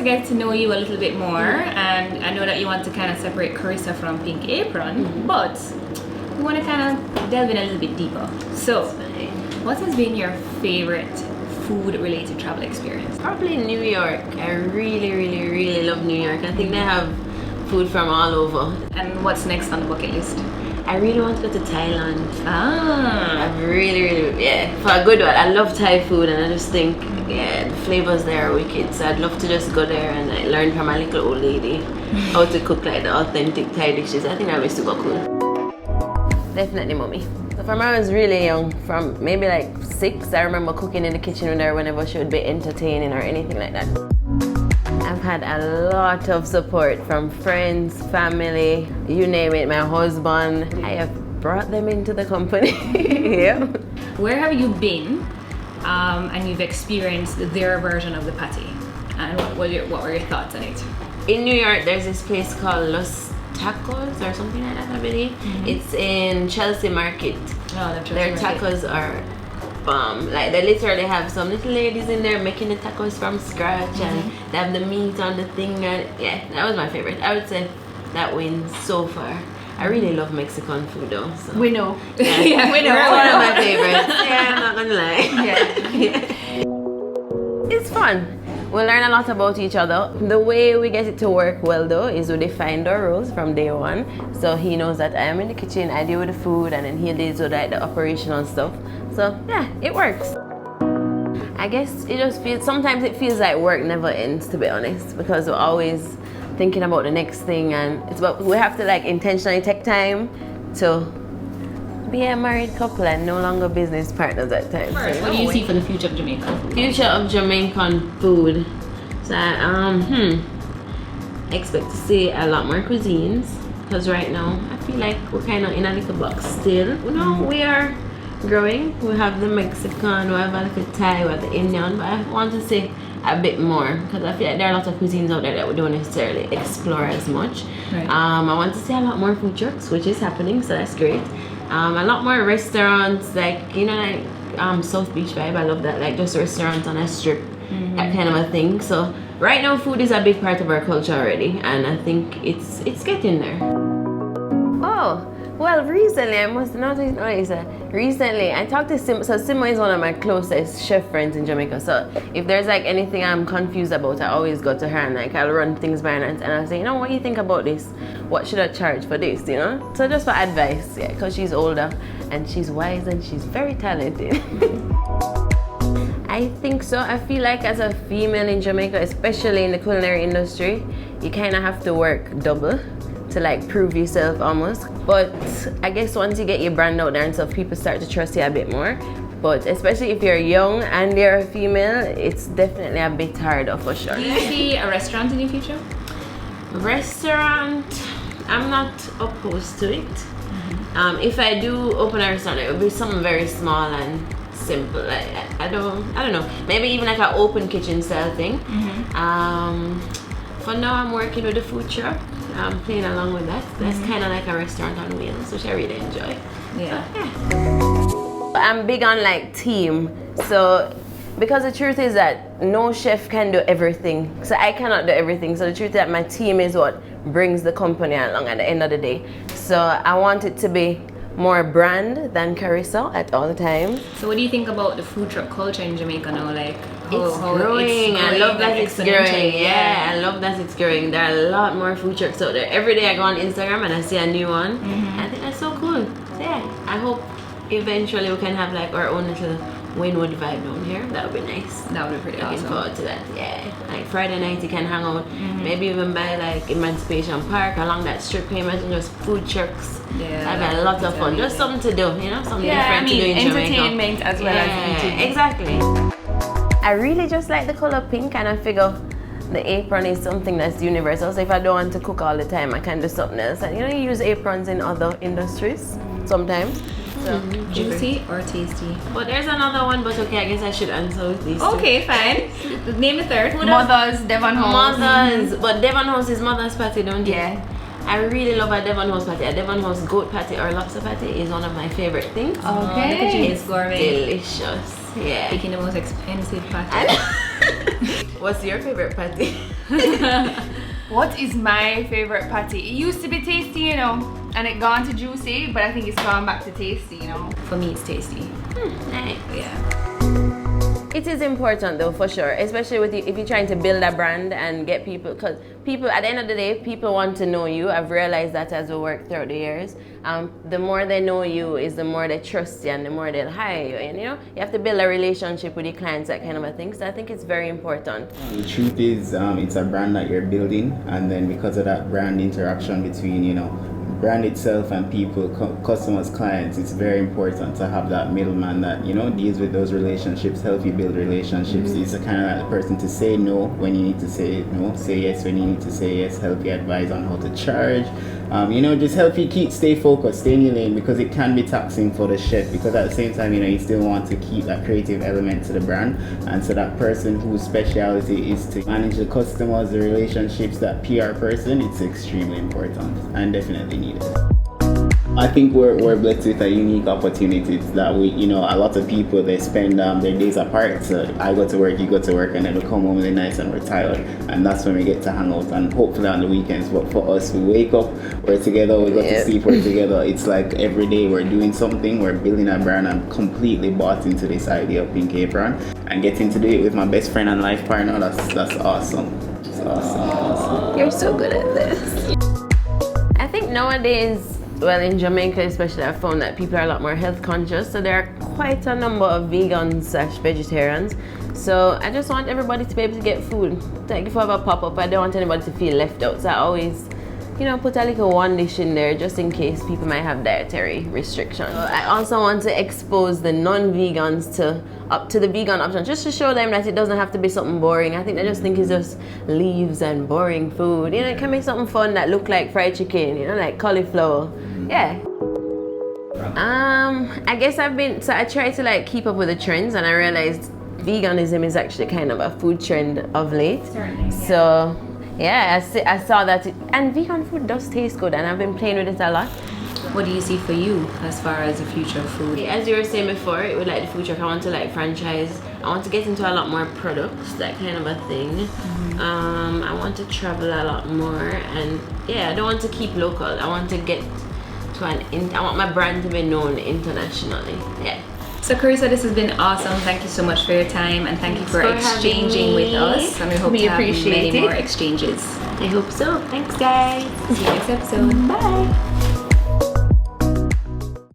to get to know you a little bit more, and I know that you want to kind of separate Charissa from Pink Apron, but we want to kind of delve in a little bit deeper. So, what has been your favorite food-related travel experience? Probably New York. I really love New York. I think they have food from all over. And what's next on the bucket list? I really want to go to Thailand. Ah. I really, yeah, for a good one. I love Thai food, and I just think, yeah, the flavors there are wicked. So I'd love to just go there and like, learn from a little old lady how to cook like the authentic Thai dishes. I think that would be super cool. Definitely mommy. So from when I was really young, from maybe like 6, I remember cooking in the kitchen with her whenever she would be entertaining or anything like that. I've had a lot of support from friends, family, you name it, my husband. I have brought them into the company. Yeah. Where have you been and you've experienced their version of the patty? And what were your thoughts on it? In New York, there's this place called Los Tacos or something like that, I believe. It's in Chelsea Market. Oh, their tacos are bomb. Like they literally have some little ladies in there making the tacos from scratch, and they have the meat on the thing. And yeah, that was my favorite. I would say that wins so far. I really love Mexican food though. So. We know. Yeah, yeah, we know. One of my favorites. Yeah, I'm not gonna lie. Yeah. It's fun. We learn a lot about each other. The way we get it to work well though is we define our roles from day one. So he knows that I am in the kitchen, I deal with the food, and then he deals with like the operational stuff. So yeah, it works. I guess it just feels, sometimes it feels like work never ends, to be honest, because we're always thinking about the next thing, and it's about, we have to like intentionally take time to be a married couple and no longer business partners at times. First, what do you see for the future of Jamaica? Future of Jamaican food. So expect to see a lot more cuisines, because right now I feel like we're kind of in a little box still. You know, we are growing. We have the Mexican, we have a little Thai, we have the Indian, but I want to see a bit more, because I feel like there are a lot of cuisines out there that we don't necessarily explore as much. Right. I want to see a lot more food trucks, which is happening, so that's great. A lot more restaurants, like, you know, like South Beach vibe. I love that, like just restaurants on a strip, that kind of a thing. So right now food is a big part of our culture already, and I think it's getting there. Oh, well, recently I must not recently I talked to Sim. So Simo is one of my closest chef friends in Jamaica. So if there's like anything I'm confused about, I always go to her and like I'll run things by her and I'll say, you know, what do you think about this? What should I charge for this? You know? So just for advice, yeah, because she's older and she's wise and she's very talented. I think so. I feel like as a female in Jamaica, especially in the culinary industry, you kind of have to work double to like prove yourself almost. But I guess once you get your brand out there and stuff, people start to trust you a bit more. But especially if you're young and you're a female, it's definitely a bit harder for sure. Do you see a restaurant in the future? Restaurant, I'm not opposed to it. If I do open a restaurant, it will be something very small and simple. Like, I don't know. Maybe even like an open kitchen style thing. For now, I'm working with a food truck. I'm playing along with that. That's kind of like a restaurant on wheels, which I really enjoy. Yeah. I'm big on like team. So because the truth is that no chef can do everything. So I cannot do everything. So the truth is that my team is what brings the company along at the end of the day. So I want it to be more brand than Charissa at all times. So what do you think about the food truck culture in Jamaica now? Like It's growing. I love that it's growing. Yeah, I love that it's growing. There are a lot more food trucks out there. Every day I go on Instagram and I see a new one. I think that's so cool. So yeah, I hope eventually we can have like our own little Wynwood vibe down here. That would be nice. That would be pretty awesome. Looking forward to that. Yeah, like Friday night you can hang out. Maybe even by like Emancipation Park along that strip here, imagine just food trucks. Yeah, that'd be a lot of fun. Just something to do, you know, something different to do in Jamaica. Entertainment as well as eating. Exactly. I really just like the color pink, and I figure the apron is something that's universal. So if I don't want to cook all the time, I can do something else. And you know, you use aprons in other industries sometimes. So juicy or tasty? But there's another one, but okay, I guess I should answer with these Okay, fine. Name the third. Mother's Devon House. Mother's, but Devon House is mother's patty, don't you? Yeah. I really love a Devon House patty. A Devon House goat patty or lobster patty is one of my favorite things. Okay. It's gourmet. Delicious. Yeah. Picking the most expensive patty. What's your favorite patty? What is my favorite patty? It used to be tasty, you know, and it gone to juicy, but I think it's gone back to tasty, you know. For me, it's tasty. Nice. Yeah. It is important though, for sure, especially with you, if you're trying to build a brand and get people, because people, at the end of the day, people want to know you. I've realized that as we work throughout the years. The more they know you is the more they trust you and the more they'll hire you. And you know, you have to build a relationship with your clients, that kind of a thing. So I think it's very important. The truth is, it's a brand that you're building, and then because of that brand interaction between, you know, brand itself and people, customers, clients, it's very important to have that middleman that, you know, deals with those relationships, help you build relationships. It's a kind of like the person to say no when you need to say no, say yes when you need to say yes, help you advise on how to charge, you know, just help you stay focused, stay in your lane, because it can be taxing for the chef, because at the same time, you know, you still want to keep that creative element to the brand, and so that person whose specialty is to manage the customers, the relationships, that PR person, it's extremely important and definitely needed. I think we're blessed with a unique opportunity that we, you know, a lot of people, they spend their days apart. So I go to work, you go to work, and then we come home really nice and we're tired, and that's when we get to hang out, and hopefully on the weekends. But for us, we wake up, we're together, we go to sleep, we're together. It's like every day we're doing something, we're building a brand. I'm completely bought into this idea of Pink Apron, and getting to do it with my best friend and life partner, that's awesome. It's awesome. You're so good at this. I think nowadays, well, in Jamaica especially, I've found that people are a lot more health conscious, so there are quite a number of vegans/vegetarians. So I just want everybody to be able to get food. Like if I have a pop-up, I don't want anybody to feel left out, so I always, you know, put a little one dish in there just in case people might have dietary restrictions. I also want to expose the non-vegans up to the vegan option, just to show them that it doesn't have to be something boring. I think they just think it's just leaves and boring food. You know, it can be something fun that look like fried chicken, you know, like cauliflower. Yeah. I guess I try to like keep up with the trends, and I realized veganism is actually kind of a food trend of late. Certainly, yeah. So yeah, I saw that, and vegan food does taste good, and I've been playing with it a lot. What do you see for you as far as the future of food? As you were saying before, with like the food truck, I want to like franchise. I want to get into a lot more products, that kind of a thing. I want to travel a lot more, and yeah, I don't want to keep local. I want to get to I want my brand to be known internationally. Yeah. So Charissa, this has been awesome. Thank you so much for your time, and thank you for exchanging with us. And we hope to have many more exchanges. I hope so. Thanks, guys. See you next episode. Bye.